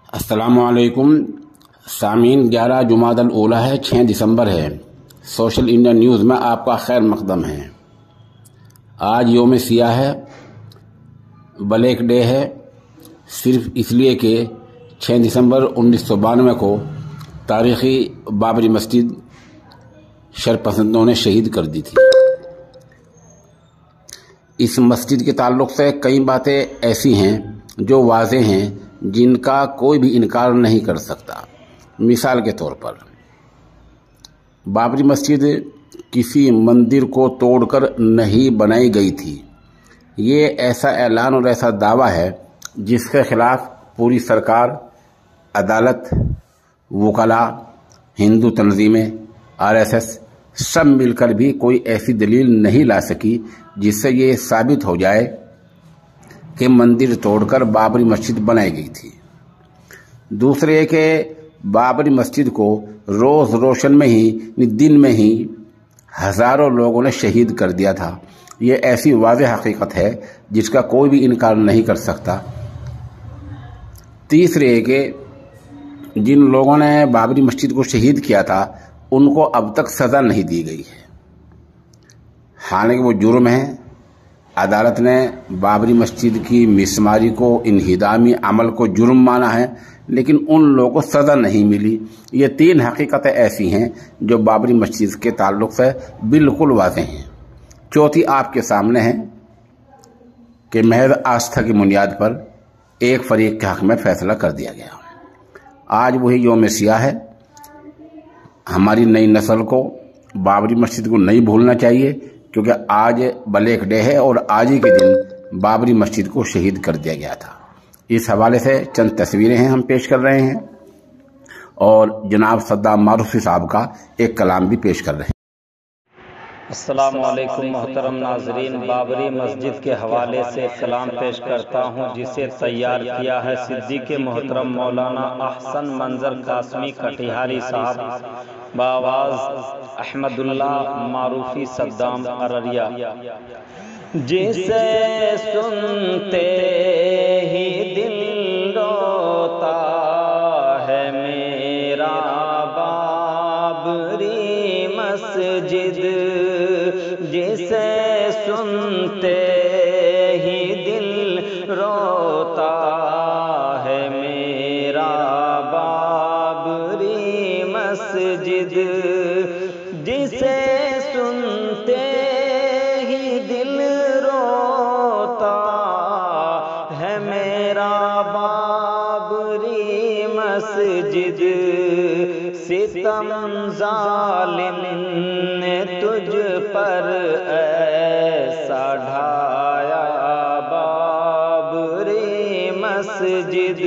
अस्सलामुअलैकुम सामीन। 11 जुमादल ओला है, 6 दिसंबर है। सोशल इंडिया न्यूज़ में आपका खैर मकदम है। आज योम सियाह है, ब्लैक डे है, सिर्फ इसलिए कि 6 दिसंबर 1992 को तारीख़ी बाबरी मस्जिद शरपसंदों ने शहीद कर दी थी। इस मस्जिद के ताल्लुक़ से कई बातें ऐसी हैं जो वाज़ेह हैं, जिनका कोई भी इनकार नहीं कर सकता। मिसाल के तौर पर बाबरी मस्जिद किसी मंदिर को तोड़कर नहीं बनाई गई थी। ये ऐसा ऐलान और ऐसा दावा है जिसके खिलाफ पूरी सरकार, अदालत, वकला, हिंदू तंजीमें, RSS सब मिलकर भी कोई ऐसी दलील नहीं ला सकी जिससे ये साबित हो जाए कि मंदिर तोड़कर बाबरी मस्जिद बनाई गई थी। दूसरे कि बाबरी मस्जिद को रोज़ रोशन में ही, दिन में ही हज़ारों लोगों ने शहीद कर दिया था। ये ऐसी वाज़ेह हकीकत है जिसका कोई भी इनकार नहीं कर सकता। तीसरे कि जिन लोगों ने बाबरी मस्जिद को शहीद किया था उनको अब तक सज़ा नहीं दी गई है। हालांकि वो जुर्म है। अदालत ने बाबरी मस्जिद की मिसमारी को, इन्हिदामी अमल को जुर्म माना है, लेकिन उन लोगों को सज़ा नहीं मिली। ये 3 हकीकतें ऐसी हैं जो बाबरी मस्जिद के ताल्लुक़ से बिल्कुल वाज़ेह हैं। चौथी आपके सामने है कि महज आस्था की बुनियाद पर एक फरीक के हक़ में फ़ैसला कर दिया गया। आज वही योम सियाह है। हमारी नई नस्ल को बाबरी मस्जिद को नहीं भूलना चाहिए, क्योंकि आज ब्लैक डे है और आज ही के दिन बाबरी मस्जिद को शहीद कर दिया गया था। इस हवाले से चंद तस्वीरें हैं हम पेश कर रहे हैं और जनाब सद्दाम मारूफी साहब का एक कलाम भी पेश कर रहे हैं। अस्सलामु अलैकुम मोहतरम नाज़रीन, बाबरी मस्जिद के हवाले से कलाम पेश करता हूँ जिसे तैयार किया है सिद्दीक़ मोहतरम मौलाना अहसन मंजर कासमी कटिहारी साहब, बावाज़ अहमदुल्लाह मारूफी सद्दाम अररिया। जिसे सुनते ही दिल रोता है मेरा बाबरी मस्जिद, जिसे सुनते ही दिल रोता है मेरा बाबरी मस्जिद, जिसे सुनते ही दिल रोता है मेरा बाबरी मस्जिद। सितम ज़ालिम ने तुझ पर ऐसा ढाया बाबरी मस्जिद,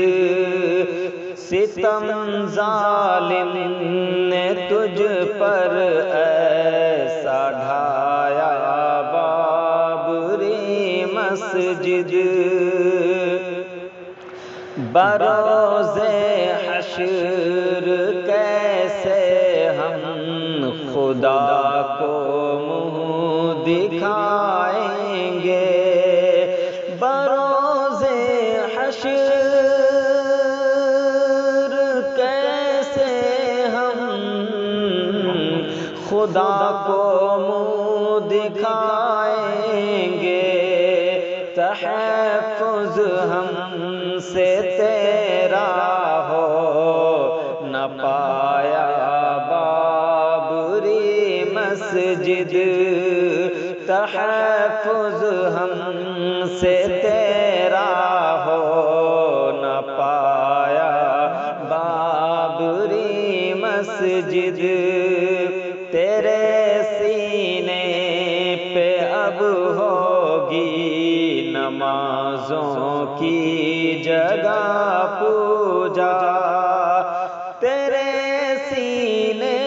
सितम ज़ालिम ने तुझ पर ऐसा ढाया बाबरी मस्जिद। बरोज़े हश्र कैसे हम खुदा को मुँह दिखाएंगे, बरोज़े हश्र कैसे हम खुदा को मुँह दिखाएंगे। तहफ़्फ़ुज़ हमसे तेरा हो न पाया बाबरी मस्जिद, तहफ़्फ़ुज़ हमसे तेरा हो न पाया बाबरी मस्जिद। तेरे सीने पे अब होगी नमाज़ों की जगह पूजा, तेरे सीने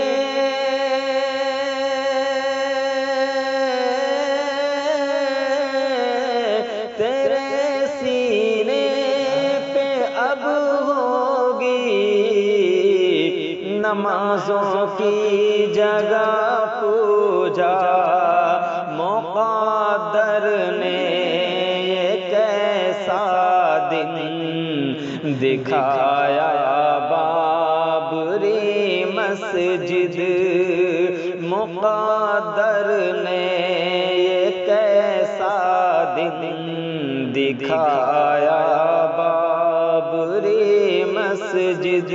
तेरे सीने पे अब होगी नमाज़ों की जगह पूजा। मुक़द्दर ने ये कैसा दिन دکھایا بابری مسجد مقدر نے یہ کیسا دن دکھایا بابری مسجد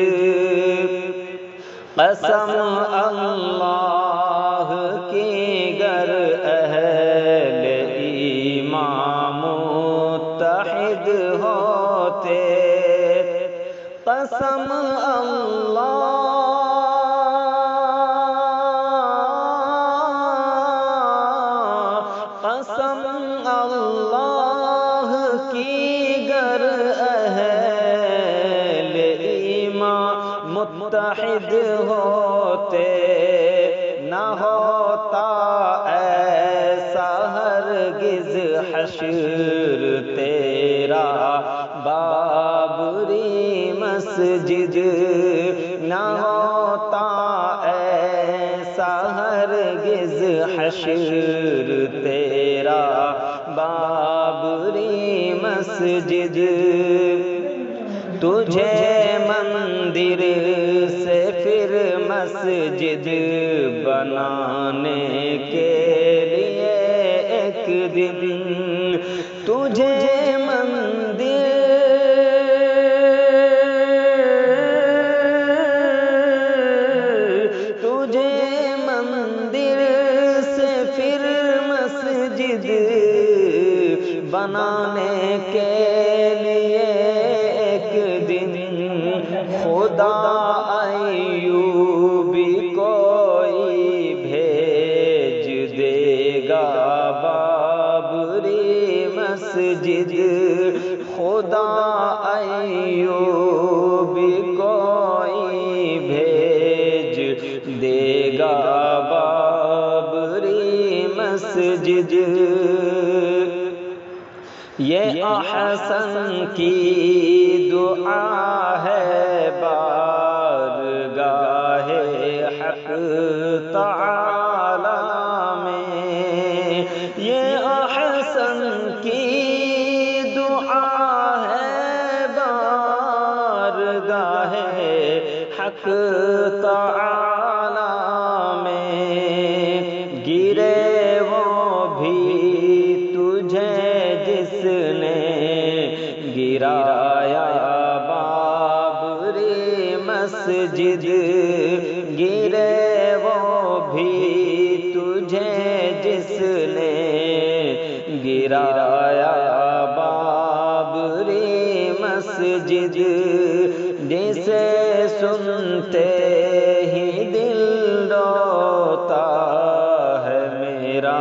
قسم اللہ کی گر اہل ایمان متحد ہوتے قسم اللہ قسم اللہ کی گر اہل ایمان متحد ہوتے نہ ہوتا ایسا ہرگز حشر تیرا بابری مسجد نہ ہوتا ایسا ہرگز حشر تیرا بابری مسجد تجھے مندر سے پھر مسجد بنانے کے لیے ایک دن تجھے مندر سے پھر مسجد بنانے کے لیے ایک دن خدا ایوبی کوئی بھیج دے گا بابری مسجد خدا ایوبی کوئی بھیج دے گا بابری مسجد یہ احسن کی دعا ہے بارگاہ حق تعالی میں یہ احسن کی دعا ہے بارگاہ حق تعالی میں گرے وہ بھی تجھے جس نے گرایا بابری مسجد گرے وہ بھی تجھے جس نے گرایا بابری مسجد جسے سنتے ہی دل روتا ہے میرا